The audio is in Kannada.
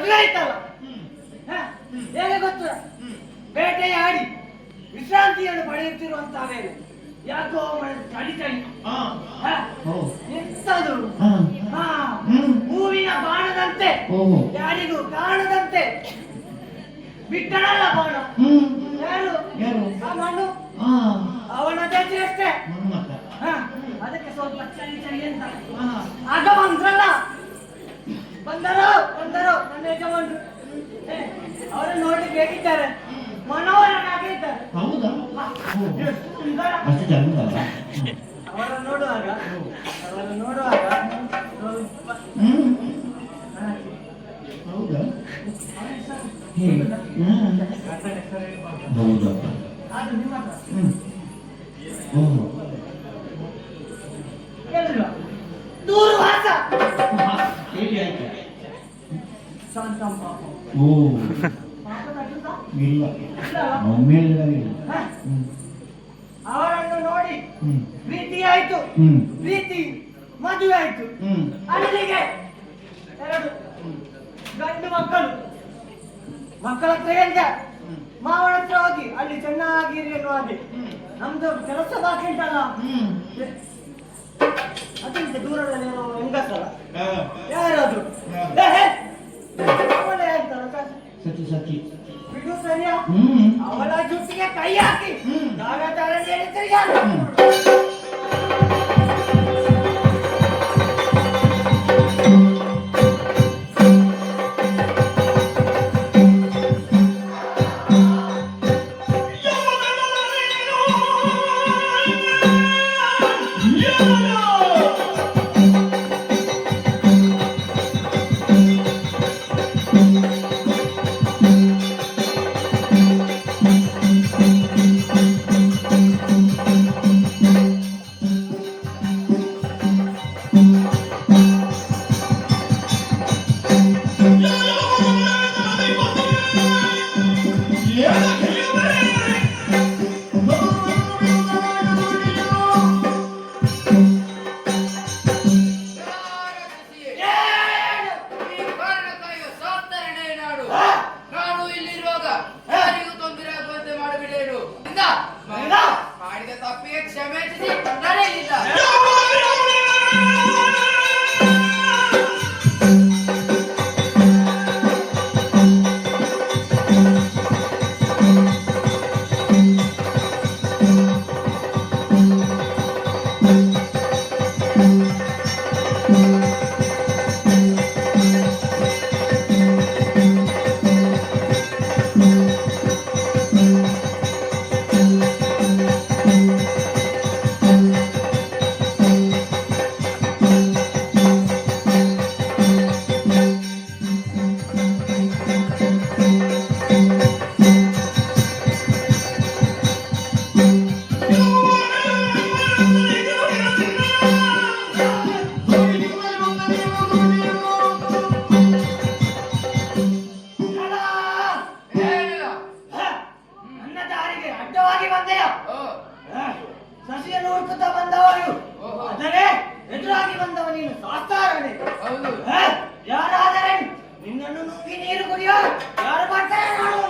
ಮದುವೆ ಆಯ್ತಲ್ಲ ಹೇಗೆ ಗೊತ್ತು ಬೇಟೆಯಾಡಿ ವಿಶ್ರಾಂತಿಯನ್ನು ಪಡೆಯುತ್ತಿರುವಂತಹ ವೇಳೆ ಯಾಕೋ ಚಳಿ ಚಳಿ ಎಂತದು ಹೂವಿನ ಬಾಣದಂತೆ ಯಾರಿಗೂ ಕಾಣದಂತೆ ಬಿಟ್ಟನಲ್ಲ ಬಾಣ ಯಾರು ಆ ಮಣ್ಣು ಅವನದೇ ಚೇಷ್ಟೆ ಅದಕ್ಕೆ ಸ್ವಲ್ಪ ಚಳಿ ಚಳಿ ಅಂತ ಆಗ ಬಂದರು ನನ್ನ ಯಜಮಾನರು ಅವರನ್ನು ನೋಡ್ಲಿಕ್ಕೆ ಹೇಗಿದ್ದಾರೆ ಮನೋಹರನಾಗಿದ್ದಾರೆ. ಹೌದಾ? ಅಷ್ಟು ಚಂದ ಅವರನ್ನು ನೋಡುವಾಗ ಹೌದಾ? ಹೌದಾ? ಅದು ನಿಮ್ಮ ದೂರ್ವಾಸ ಹೇಗೆ ಆಯ್ತು? ಶಾಂತಂ ಪಾಪ ಇಲ್ಲ ಒಮ್ಮೆಲ್ಲ ಅವರನ್ನು ನೋಡಿ ಪ್ರೀತಿ ಆಯ್ತು, ಪ್ರೀತಿ ಮದುವೆ ಆಯ್ತು. ಅಲ್ಲಿಗೆ ಎರಡು ಗಂಡು ಮಕ್ಕಳ ಹತ್ರ ಹೇಳಿದೆ ಮಾವನ ಹತ್ರ ಹೋಗಿ ಅಲ್ಲಿ ಚೆನ್ನಾಗಿರಿ ಎನ್ನುವ ಹಾಗೆ ನಮ್ದು ಕೆಲಸ ಬಾಕಿ ಉಂಟಲ್ಲ ಅದಕ್ಕೆ ದೂರದಲ್ಲಿ ಹೆಂಗಸಲ್ಲ ಯಾರಾದ್ರು ಸತಿ ಬಿಡು ಸರಿಯಾ ಅವಳ ಜುಟ್ಟಿಗೆ ಕೈ ಹಾಕಿ ಹೇಳಿದ್ರೆ ಸಸಿಯನ್ನು ಹುಡುಕುತ್ತಾ ಬಂದವರು ಆದರೆ ಎದುರಾಗಿ ಬಂದವ ನೀನು ಸಾಸ್ತಾರನೆ. ಯಾರಾದರೆ ನಿನ್ನನ್ನು ನುಂಗಿ ನೀರು ಕುಡಿಯೋ ಯಾರು ಬರ್ತಾರೆ ನೋಡು.